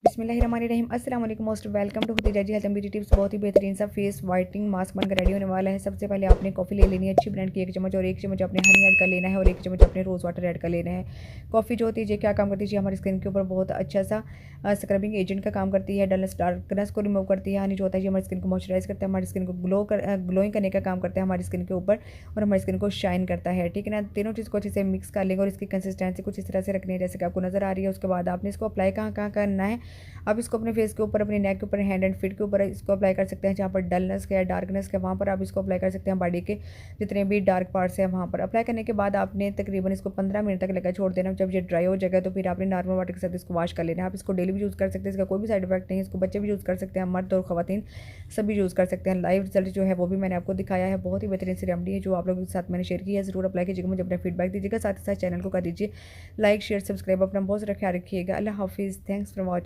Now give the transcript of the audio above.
बिस्मिल्लाहिर्रहमानिर्रहीम अस्सलाम वालेकुम most welcome to Khadija ji health and beauty tips. बहुत ही बेहतरीन सा फेस वाइटनिंग मास्क बनकर रेडी होने वाला है। सबसे पहले आपने कॉफ़ी ले लेनी है अच्छी ब्रांड की 1 चम्मच, और 1 चम्मच अपने हनी ऐड कर लेना है, और 1 चम्मच अपने रोज़ वाटर ऐड कर लेना है। कॉफ़ी जो होती है ये क्या काम करती है, हमारी स्किन के ऊपर बहुत अच्छा सा स्क्रबिंग एजेंट का काम करती है। डलनेस डार्कनेस को रिमूव करती है। हनी जो होता है ये हमारी स्किन को मॉइस्चराइज करता है, हमारी स्किन को ग्लोइंग करने का काम करता है हमारी स्किन के ऊपर, और हमारी स्किन को शाइन करता है। ठीक है ना। तीनों चीज़ को अच्छे से मिक्स कर लेंगे और इसकी कंसिस्टेंसी कुछ इस तरह से रखनी है जैसे कि आपको नज़र आ रही है। उसके बाद आपने इसको अप्लाई कहाँ कहाँ करना है। आप इसको अपने फेस के ऊपर, अपने नेक के ऊपर, हैंड एंड फीट के ऊपर इसको अप्लाई कर सकते हैं। जहाँ पर डलनेस है, डार्कनेस है, वहाँ पर आप इसको अप्लाई कर सकते हैं। बॉडी के जितने भी डार्क पार्ट्स हैं वहाँ पर अप्लाई करने के बाद आपने तकरीबन इसको 15 मिनट तक लगा छोड़ देना। जब ये ड्राई हो जाएगा तो फिर आपने नॉर्मल वाटर के साथ इसको वॉश कर लेना है। आप इसको डेली भी यूज़ कर सकते हैं, इसका कोई भी साइड इफेक्ट नहीं है। इसको बच्चे भी यूज़ कर सकते हैं, मर्द और ख़वातीन सभी यूज़ कर सकते हैं। लाइव रिजल्ट जो है वो भी मैंने आपको दिखाया है। बहुत ही बेहतरीन सी रेमडी है जो आप लोगों के साथ मैंने शेयर की है। ज़रूर अप्लाई कीजिएगा, मुझे अपना फीडबैक दीजिएगा। साथ ही साथ चैनल को कर दीजिए लाइक, शेयर, सब्सक्राइब। अपना बहुत सारा ख्याल रखिएगा। अल्लाह हाफिज़। Thanks for watching.